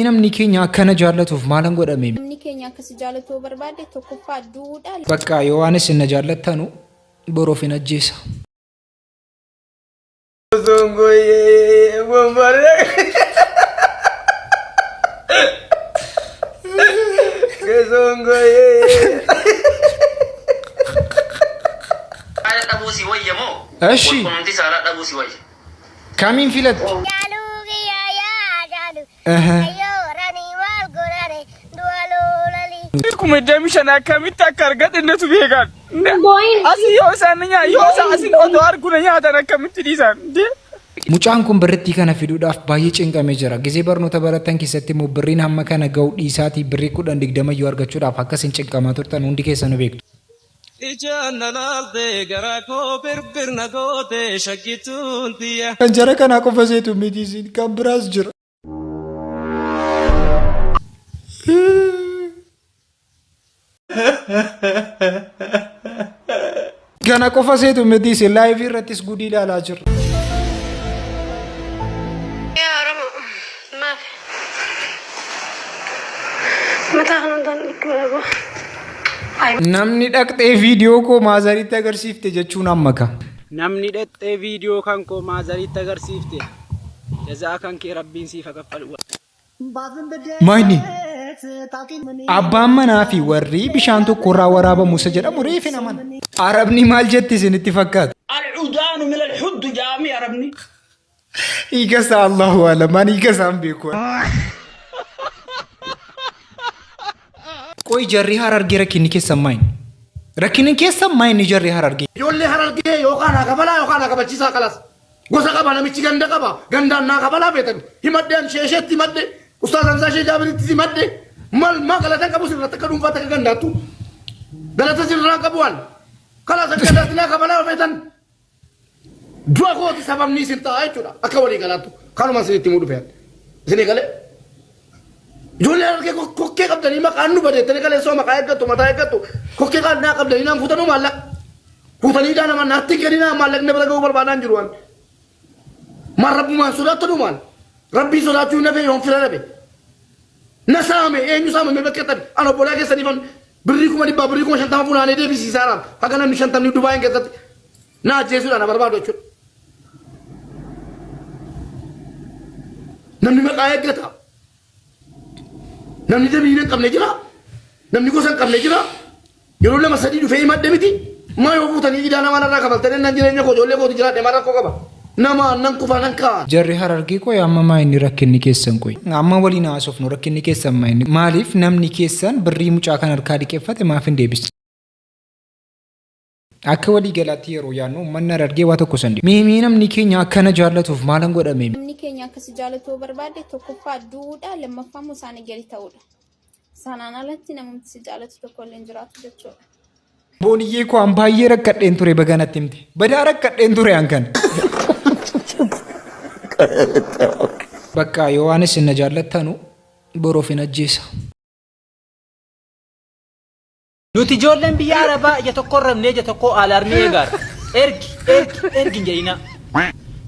namni keenya akkana jaallatuuf maalan godhame? Namni keenya akkas jaallatoo barbaade tokkoffaa duudha. Bakka Yohaanis inna jaallattanu boroof hin ajjeesa. እሺ ከሚን ፊለት Kuma deemishan akkamitti akka argadhinnetu beekan. Asii yoo isaaninya yoo asin otoo arguna nyaatan akkamitti dhiisan. Mucaan kun birrittii kana fiduudhaaf baay'ee cinqamee jira. Gizee barnoota baratan keessatti immoo birriin hamma kana ga'u dhiisaatii birrii 10-20 yoo argachuudhaaf akkasiin cinqamaa turtan hundi keessan nu beektu. Kan jara kanaa qofa seetu miti isin kan biraas jira. Kana qofa seetu miti isin laayivii irrattis gudii ilaalaa jirra. Namni dhaqxee viidiyoo koo maazariitti agarsiifte jechuun amma ka. Namni dhaqxee viidiyoo kan koo maazariitti agarsiifte jazaa kan kee rabbiin siif kaffalu. Maayini abbaan manaa fi warri bishaan tokko irraa waraabamu isa jedhamu reefi naman. Arabni maal jetti isinitti fakkaata? Al-udaanu min al-huddu jaami arabni. Hiikasa Allahu alamaan hiikasaan beeku. Qoy jarri Harargee rakkinni keessan maayin? Rakkinni keessan maayin jarri Harargee? Ijoollee Harargee yookaan akabalaa yookaan akabachiisaa kalas. Gosa qaba namichi ganda qaba. Gandaan naa kabalaa beekan. Himaddeen sheesheetti himadde. Ustaaz Hamzaa Shee Jaabiritti himadde. Mal galata qabu sirratti akka dhuunfaatti akka gandaattu. Galata sirraa qabu waan. Kalas akka gandaatti naa kabalaa beekan. Du'a kooti sababni isin ta'a jechuudha. Akka walii galaattu. Kanuma isinitti himuu dhufeen. Isinii galee. Ijoollee Harargee kokkee qabdanii maqaan nu badeettanii galee soo maqaa eeggattu mataa eeggattu. Kokkee naa qabdanii naan fuutanuu maallaqa. Fuutanii dhaa nama naatti kenni naa maallaqni bira ga'uu barbaadaan jiru waan. Maal rabbumaan sodaattu dhumaan. Rabbii sodaachuu hin hafee yoon fira dhabe. Na saame eenyu saamame bakkeettani. An obbolaa keessaniifan birrii 100 birrii 50 funaanee deebisiisaa raam. Haga namni 50 Dubaayii keessatti na ajjeesuudhaan na barbaadu jechuudha. Namni maqaa eeggata. Namni dabiina hin qabne jira. Namni gosa hin qabne jira. Yeroo lama sadii dhufee himadde miti. Maa yoo fuutanii idaa namarraa kabaltanii nan jireenya koo ijoollee kooti jiraadhe maal rakkoo qaba. Nama nan kufa nan kaa. Jarri Harargee qoy amma maayini rakkinni keessan qoy. Amma waliin haasofnu rakkinni keessan maayini. Maaliif namni keessan birrii mucaa kan harkaa dhiqeeffate maaf hin deebisne? Akka walii galaatti yeroo yaannu uummanni Harargee waa tokko sandi. Mii namni keenya akkana jaallatuuf maalan godhame? Namni keenya akkas jaallatoo barbaade tokkoffaa duudha lammaffaa immoo isaanii gadi ta'uudha. Sanaan alatti namni si jaallatu tokko illee hin jiraatu jechuudha. Booniyyee koo an baay'ee rakkadheen ture baganatti himte. Badaa rakkadheen ture an kana. Bakka Yohaanis inna jaallattanu boroof hin ajjeesa. Nuti ijoolleen biyya Arabaa ija tokko rabnee ija tokko alarmii eegaar. Ergi jedhina.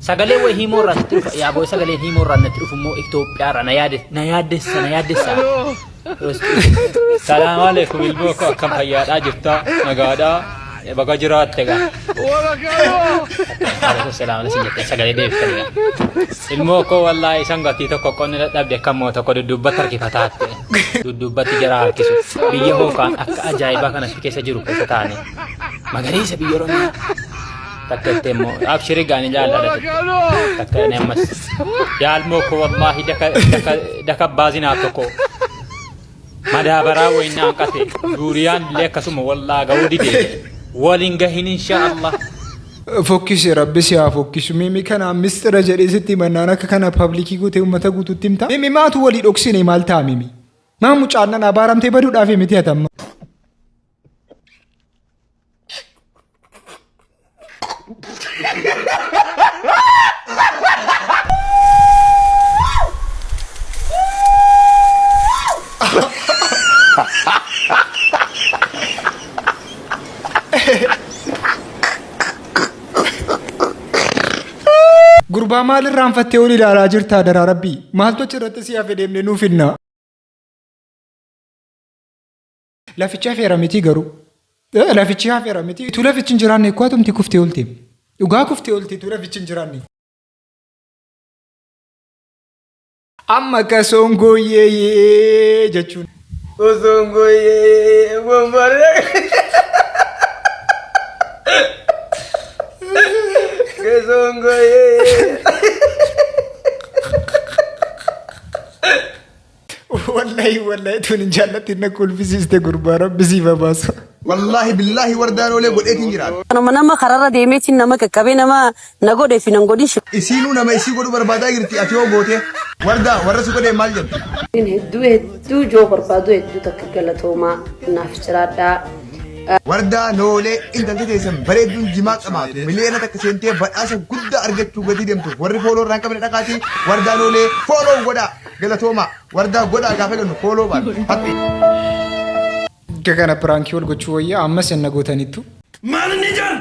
Sagalee way himoo irraa sitti dhufa. Yaa booy sagaleen himoo irraa natti dhufu immoo Itoophiyaa irraa na yaaddessa. Salaam alaikum ilmoo koo akkam fayyaadhaa jirta nagaadhaa baga jiraatte gaa. Salaam alaikum jettee sagalee deebiftanii gaa. Ilmoo koo wallaahi isaan gatii tokko qonni dadhabde akka immoo tokko duddubbatti harkifataatte. Duddubbatti jara harkisu. Biyya hookaan akka ajaa'ibaa kanatti keessa jiru keessa taa'anii. Magariisa biyya Oromiyaa. Takka itti immoo abshirii gaanii jaalladha. Takka inni ammas. Yaalmoo koo wallaahi daka baazinaa tokko. Madaabaraa waynaan qate duuriyaan illee akkasuma wallaa ga'uu didee waliin gahin inshaallah. Fokkisi rabbisi haa fokkisu. Mimi kana mistira jedhee sitti mannaan akka kana paablikii guutee uummata guutuutti himta. Mimi maatu walii dhoksine maal ta'a mimi? Maa mucaan nan abaaramtee baduudhaaf miti hatamma. Gurbaa Abbaa maalirraan fattee ol ilaalaa jirtaa dara rabbii maaltu achirratti si hafe deemne nuuf hinna. Lafichi hafeera miti garuu. Lafichi hafeera miti. Tu lafichi hin jiraanne akkoo atumti kuftee olti. Dhugaa kuftee olti tu lafichi hin jiraanne. Amma ka songooyee jechuun. Osongoyee bombare. Osongoyee. Wallahi tun hin jaallatti na kulfisiiste gurbaa rabbi si babaasu. Wallahi billahi wardaan olee godheetiin jiraata. Nama kararra deemeetiin nama qaqqabee nama na godhee fi nan godhisu. Isiinuu nama isii godhu barbaadaa jirti ati yoo goote wardaa warra si godhee maal jettu? Hedduu joo barbaadu hedduu takka galatoomaa naaf jiraadhaa. Wardaa noolee intalli teessan bareedduun jimaa qabaatu miliyoona takka seentee badhaasa guddaa argachuu gadi deemtu warri fooloo irraan qabne dhaqaatii wardaa noolee fooloo godhaa galatoomaa wardaa godhaa gaafa jennu fooloo baatu. Kana pirankii wal gochuu wayyaa ammas enna gootanittu. Maal inni jaan?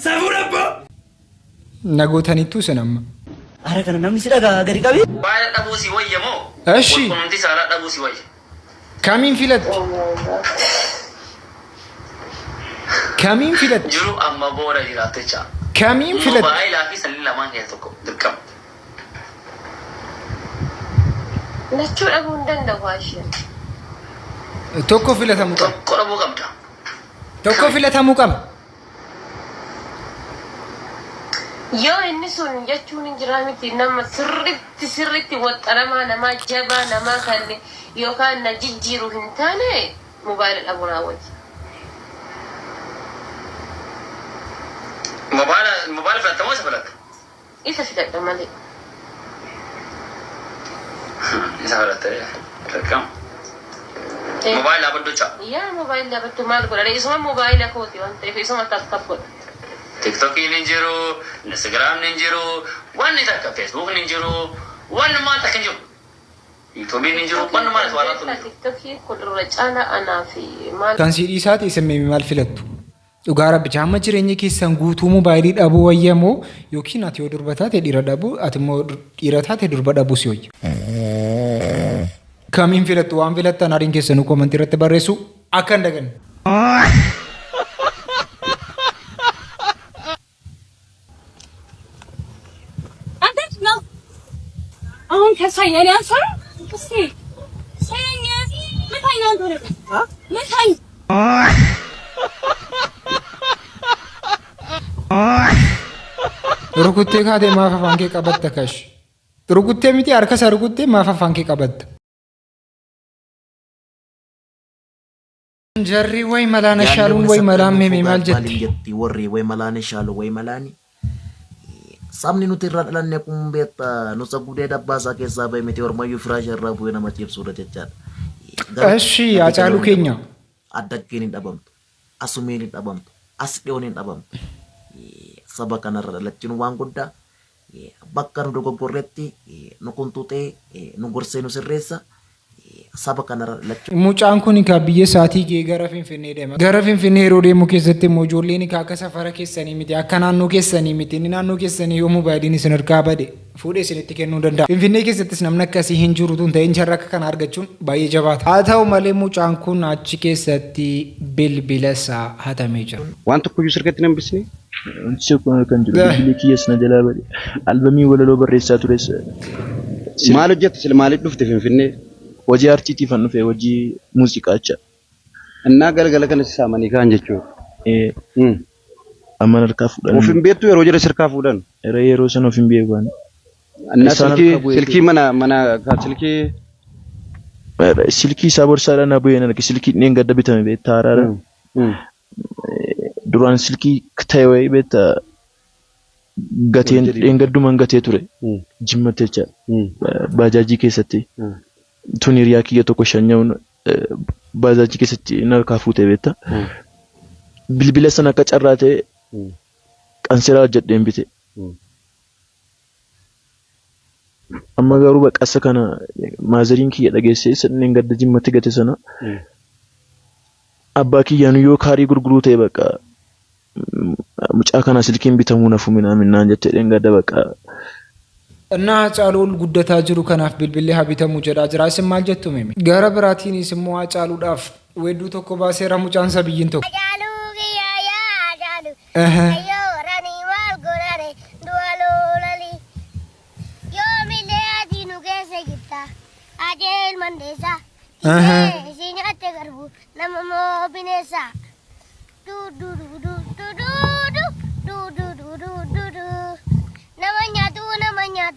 Safuudha abbaa? Na gootanittu sin amma. Ara kana namni si dhagaa gadi qabi? Baay'ee dhabuu si wayya moo? Eshi. Kunuunti saalaa dhabuu si wayya. Kamiin filatte? Kamiin filatte? Jiru amma booda jiraattecha. Kamiin filatte? Baay'ee fi salli lamaan keessaa tokko dirqama. Lachuu dhabuu hin danda'u ashee. Tokko filatamuu qaba. Tokko dhabuu qabda. Tokko filatamuu qaba. Yoo inni sun jechuun hin jiraa miti nama sirriitti waxxaramaa namaa jabaa namaa kan yookaan na jijjiiru hin taane mobaayila dhabuu raawwati. Mobaayila filatamoo isa filata? Isa filadha malee. Isa filata dirqama. Mobaayila abaddocha. Yaa mobaayila abaddu maal godha? Isuma mobaayila kooti waan ta'eef isuma takkaf godha. TikTokiin hin jiru, Instagramni hin jiru, wanni takka Facebookni hin jiru, wanni maal takka hin jiru. YouTubein hin jiru, wanni maal waan ta'u. TikTokii kudurra caalaa anaa fi maal. Kan si dhiisaati isin maal filattu? Dhugaa rabbicha amma jireenya keessan guutuu mobaayilii dhabuu wayyamoo yookiin ati yoo durba taate dhiira dhabuu ati immoo dhiira taate durba dhabuu si wayya. Kamiin filattu waan filattan adiin keessanuu koomantii irratti barreessu akka hin daganne. አሁን ከሳየን ያንሰር እስቲ ሳየኝ መታኝ ነው አንተ መታኝ Rukuttee kaatee maaf afaan kee qabatta kash. Rukuttee miti harka isaa rukuttee maaf afaan kee qabatta. Jarri way malaana shaaluun way malaan meemee maal jetti? Warri way malaana shaalu way malaani. Sabni nuti irraa dhalanne kun beekta nusa gudee dabbaasaa keessaa bahe miti ormayyuu firaasha irraa bu'ee nama cibsuudha jechaadha. Eshi Hacaaluu keenya. Addaggeen hin dhabamtu, asumiin hin dhabamtu, as dhiyoon hin dhabamtu. Saba kanarra dhalachuun waan guddaa bakka nu dogoggorretti nu kuntuutee nu gorsee nu sirreessa saba kanarra dhalachuun. Mucaan kun kaa biyya isaatii gee gara Finfinnee deema. Gara Finfinnee yeroo deemu keessatti immoo ijoolleen kaa akka safara keessanii miti akka naannoo keessanii miti inni naannoo keessanii yoo mobaayiliin isin harkaa bade fuudhee isinitti kennuu danda'a. Finfinnee keessattis namni akkasii hin jiru tun ta'in jarra akka kana argachuun baay'ee jabaata. Haa ta'u malee mucaan kun achi keessatti bilbila isaa hatamee jira. Waan tokkoyyuu sirkatti nan bisne. Wanti kan jiru bilbilli kiyyaas na jalaa bade albamii walaloo barreessaa tures. Maal hojjette sila maaliif dhufte Finfinnee? Hojii aartiitiif an dhufe hojii muuziqaa jecha. Innaa galgala kana si saamanii kaan jechuudha. Amma harkaa fuudhan. Of hin beektu yeroo jira sirkaa fuudhan. Yeroo sana of hin beekan. Innaa silkii mana silkii isaa borsaadhaan na bu'een arge silkii dheen gadda bitame beektaa haraara. Duraan silkii ta'e wayii beektaa gateen dheen gaddumaan gatee ture. Jimmatti jecha baajaajii keessatti. Tun hiriyaa kiyya tokko shanya'uun baajaajii keessatti inni harkaa fuutee beektaa. Bilbila sana akka carraa ta'e qansiraa jedheen bite. Amma garuu baqasa kana maazariin kiyya dhageessee sanneen gadda jimmatti gate sana abbaa kiyyaan yoo kaarii gurguruu ta'e bakka mucaa kana silkiin bitamuu nafu minaamin naan jettee dheengadda baqa. እና ጫሉን ጉደታ ጅሩ ከናፍ ቢልቢል ሀቢተሙ ጀዳ ጅራ ስማል ጀቱ ሜ ጋራ ብራቲኒ ስሙ ጫሉ ዳፍ ወዱ ቶኮ ባሴራ ሙጫን ሰብይን ቶኮ ጫሉ ያ ጫሉ አዮ ረኒ ዋል ጎራሬ ዱዋሎ ለሊ ዮሚሌ አዲኑ ገሰ ጊታ አጀል መንዴሳ ሲኛቴ ገርቡ ነመሞ ቢኔሳ ዱ ዱ ዱ ዱ ዱ ዱ ዱ ዱ namanya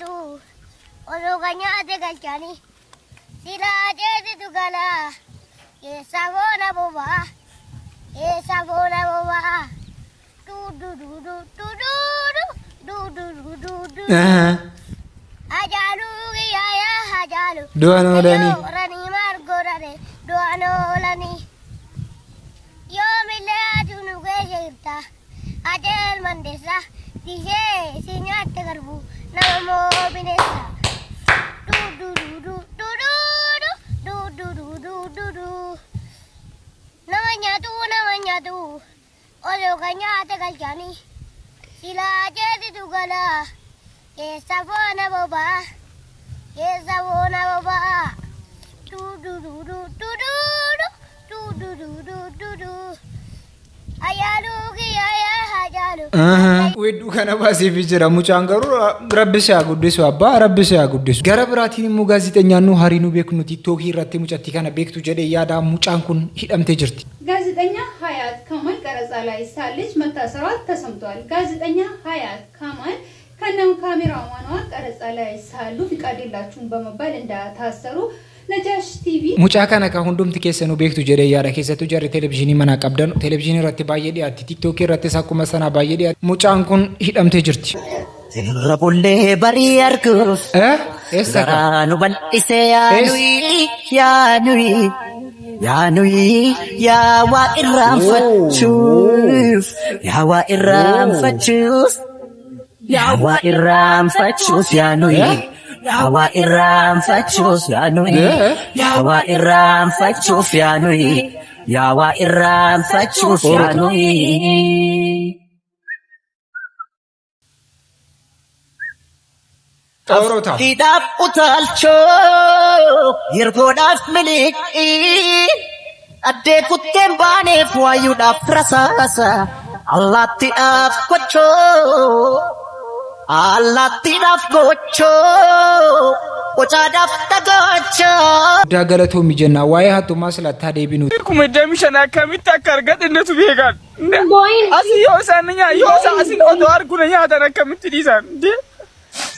tu orangnya ada galcani sila jadi tu gala sabona boba tu du du du du du du du du du ajalu ya ajalu doano lani rani margorare doano lani yo miladu nugeirta ajel mandesa dije sinyate garbu namo binesa du du du du du du du du du du namanya tu olo kanya te galjani sila jadi tu gala sabona boba du du du du du du du du du du du ayalu ya hajalu wedu kana basi fijira muchangaru rabbisa gudisu abba rabbisa gudisu gara biratin mu gaazexenya nu harinu beknu tiktok irratti mucatti kana bektu jede yaada muchan kun hidamte jirti ጋዜጠኛ ሀያት ከማል ቀረጻ ላይ ሳለች መታሰሯ ተሰምቷል። ጋዜጠኛ ሀያት ከማል ከነም ካሜራማኗ ቀረጻ ላይ ሳሉ ፍቃድ የላችሁም በመባል እንዳታሰሩ ነጃሽ ቲቪ ሙጫ kana ka hundumti keessanu beektu jedhe yaada keessatu jarri televizyinii mana qabdan televizyinii irratti baay'ee dhiyaatti tiktok irratti akkuma sana baay'ee dhiyaatti mucaan kun hidhamtee jirti Rabullee barii arguuf garaanu bal'isee yaanuyi yaa waa irraanfachuuf yaanuyi yawa irraanfachuuf yaanuyi hidhaaf utaalchoo yergoodhaaf miliqii addee kutteen baaneef waayuudhaaf rasaasa allaattiidhaaf gochoo qocaadhaaf dhagaachaa daagalatoo mijenna waa'ee hattumaa silataa deebinu kuma deemishan akkamitti akka argadinnetu beekan asii yoo isaan asiin odoo arguna nyaatan akkamitti dhiisan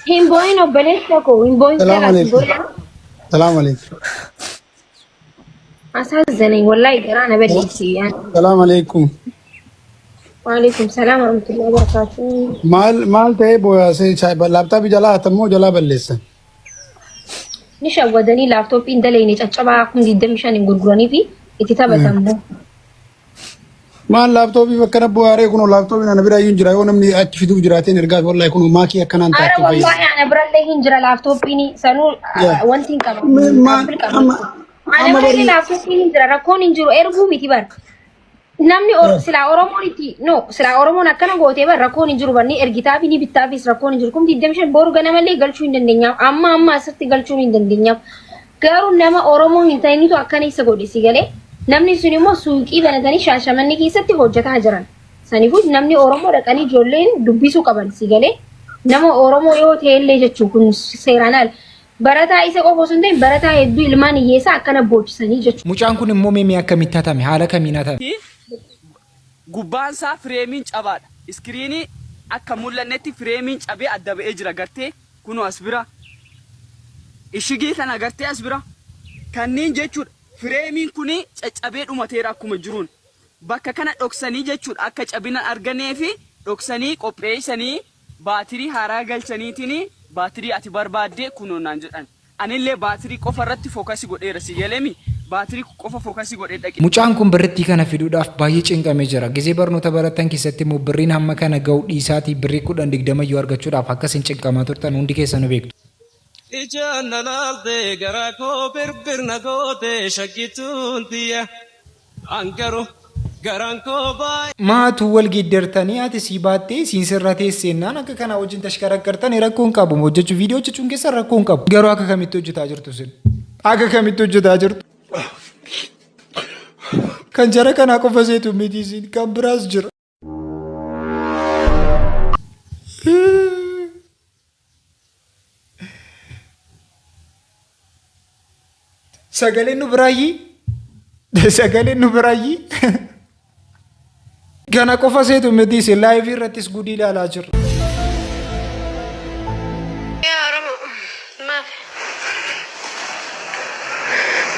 Himboin obboleessa koo himboin ሰላም አለይኩም አሳዘነኝ ወላሂ ገራ ነበልኩ ያን ሰላም አለይኩም ወአለይኩም ሰላም ወራህመቱላሂ ወበረካቱ ማል ተይ ቦያሴ ቻይ ላፕቶፕ ጀላ አተሞ ጀላ በለሰን ንሻወደኒ ላፕቶፕ እንደለይኔ ጨጨባ ኩን ዲደምሻን እንጉርጉራኒ ፊ እቲታበታሙ ማል ላፕቶፕ በከነ ቦያሬ ኩኖ ላፕቶፕ ና ነብራ ይንጅራ የሆነም አቺ ፊቱ ጅራቴን እርጋት ወላሂ ኩኖ ማኪ ያከናንታ አረ ወላሂ አነ ብራለ ይንጅራ ላፕቶፕ ኒ ሰኑ ወንቲን ቀባ አነ ብራለ ላፕቶፕ ኒ ይንጅራ ረኮን ይንጅሩ ኤርጉ ሚቲ በር namni sila oromoniti no sila oromon akkana goote bar rakkoon jiru banni ergitaafi ni bittaafis rakkoon jiru kumti deemshan boru ganamalee galchuu hin dandeenyaaf amma asirratti galchuu hin dandeenyaaf garuu nama oromoo hin ta'initu akkana isa godhe si galee namni sun immoo suuqii banatanii shaashamanni keessatti hojjetaa jiran saniifuu namni oromoo dhaqanii ijoolleen dubbisuu qaban si galee nama oromoo yoo ta'ellee jechuun kun seeraan al barataa isa qofa osoo hin ta'in barataa hedduu ilmaan hiyyeessaa akkana boochisanii jechuudha. Mucaan kun immoo meemee akkamitti hatame haala kamiin hatame? Gubbaan isaa fireemiin cabaadha. Iskiriinii akka mul'annetti fireemiin cabee adda ba'ee jira gartee kunoo as bira. Ishigii kana gartee as bira. Kanneen jechuudha fireemiin kuni caccabee dhumateera akkuma jiruun. Bakka kana dhoksanii jechuudha akka cabina arganee fi dhoksanii qopheessanii baatirii haaraa galchaniitiin baatirii ati barbaaddee kunoo naan jedhan. Anillee baatirii qofa irratti fookasii godheera si galeemi. Baatirii qofa fookasii godhee dhaqe. Mucaan kun birritti kana fiduudhaaf baay'ee cinqamee jira. Gizee barnoota baratan keessatti immoo birriin hamma kana ga'u dhiisaatii birrii 10-20 yoo argachuudhaaf akkasiin cinqamaa turtan hundi keessan beektu. Ijaan nalaaltee garaa koo birbirna gootee shakkituun tiyya. Angaroo Maatu wal giddartanii ati si baattee siin sirra teessennaan akka kana wajjin tashkarakkartan rakkoon qabu hojjechuu viidiyoo hojjechuun keessa rakkoon qabu. Garuu akka kamitti hojjetaa jirtu sin? Akka kamitti hojjetaa jirtu? Kan jara kanaa qofa seetu miti sin kan biraas jira. Sagaleen nu biraayii? Sagaleen nu biraayii? Kana qofa seetu miti sin laayivii irrattis gudii ilaalaa jirra.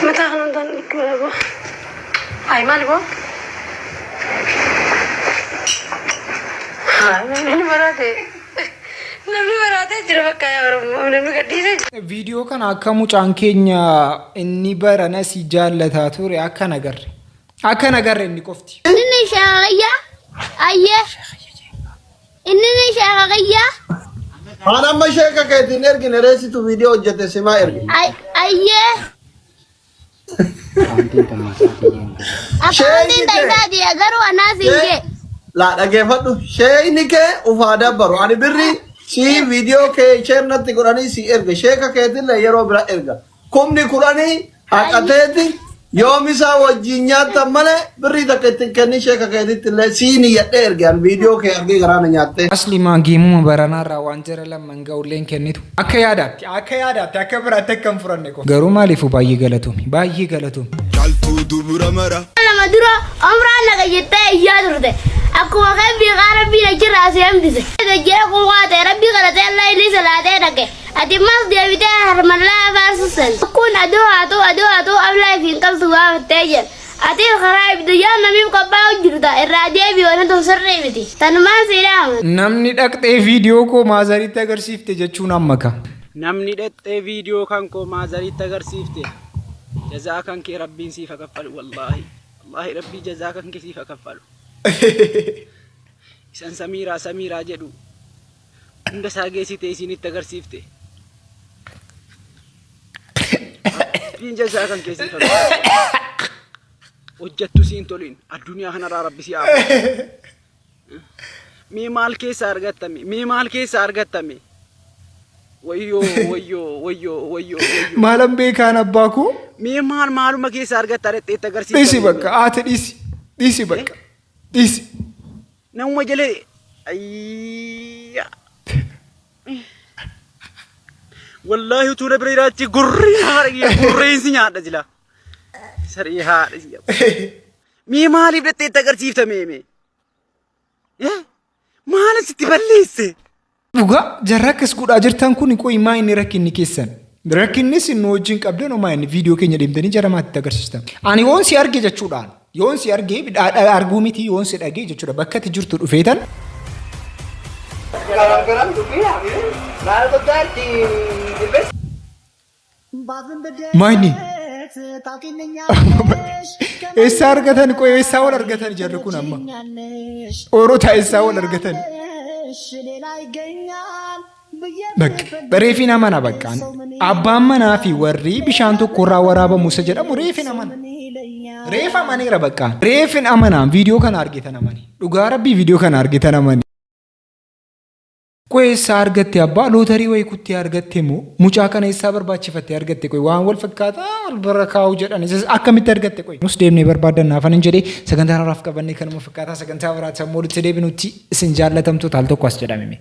متى هنضل نكبر هاي مالي بو هاي نمني براتي جرى بكا يا رب نمني قديسة فيديو كان akka mucaan keenya inni barana si jaallata ture akka nagarre inni qofti inni shaqayya ayye inni shaqayya ana ma sheeka keetiin ergine reesitu viidiyoo hojjete simaa ergine ayye Akantin taitati agaru anasinge. La dhaggeeffadhu sheeyni kee ufaa dabbaru ani birri si viidiyoo kee sheernatti godhanii si erga sheeka keetillee yeroo bira erga kumni kudhanii haqateeti yoomisaa wajjin nyaattan malee birrii takka ittiin kenni sheeka keetittillee siini yadhee ergaan viidiyoo kee argee garaana nyaattee. Aslimaa geemuma baranaarraa waan jara lamman ga'ulleen kennitu akka yaadaatti akka biraatti akka hin furanne qofa. Garuu maaliif baay'ee galatoomi. Kaltuu dubura mara. Nama dura umraan naga jettee iyyaa turte. Akkuma kan biiqaa rabbiin achirraa seemtise. Gajjee kun waate rabbii kadhatee Allah inni salaatee dhaqe. Ati mas deebitee harmallaa afaarsisan. Kun aduu haatu ablaa ifiin qabdu gaafattee jira. Ati karaa ibidiyyaa namiif qabbaa hojjirta irraa deebii waan tun sirrii miti. Tanumaan siidhaama. Namni dhaqxee viidiyoo koo maazariitti agarsiifte jechuun ammaka. Namni dhaqxee viidiyoo kan koo maazariitti agarsiifte. Jazaa kan kee rabbiin siif kaffalu wallaahi. Wallaahi rabbii jazaa kan kee siif kaffalu. Isan Samiiraa jedhu hunda isaa geessite isinitti agarsiifte. Rabbiin jazaa kan kee siif kaffalu. Hojjettu siin toliin addunyaa kanarraa rabbi si aamu. Mee maal keessa argattame? Wayyoo. Maalan beekaan abbaa koo? Mee maaluma keessa argatta dhaqxeetti agarsiifte? Dhiisi bakka haati dhiisi bakka dhiisi. Namuma jalee ayyaa. Wallaahi utuu na bira jiraatti gurreensi nyaadha jila. Sarii haadha jila. Mee maaliif dhaqxeetti agarsiifta mee? Maaliif sitti balleesse? Dhugaa jarra akkas godhaa jirtan kun qo'i maa inni rakkinni keessan? Rakkinnis inni wajjin qabdan maa inni viidiyoo keenya deemtanii jara maatti agarsiistan? Ani yoon si arge jechuudhaan yoon si arge arguu miti yoon si dhagee jechuudha bakka itti jirtu dhufeetan. Maayini? Eessaa argatan qo'i eessaa wal argatan jarri kun amma? Oorotaa eessaa wal argatan? Reefina mana bakkaan abbaan manaa fi warri bishaan tokko irraa waraabamu isa jedhamu reefina mana. Reefa amaneera bakkaan. Reefin amanaan viidiyoo kana argitan amani. Dhugaa rabbii viidiyoo kana argitan amani. Qo'ee eessaa argatte abbaa lootarii wayii kuttee argatte moo mucaa kana eessaa barbaachifattee argatte qo'ee waan wal fakkaataa wal bira kaa'uu jedhan akkamitti argatte qo'ee. Nus deemnee barbaadannaaf anin jedhee sagantaa haraaf qabannee kanuma fakkaataa sagantaa biraatti sammuu walitti deebinutti isin jaallatamtu taal tokko as jedhamime.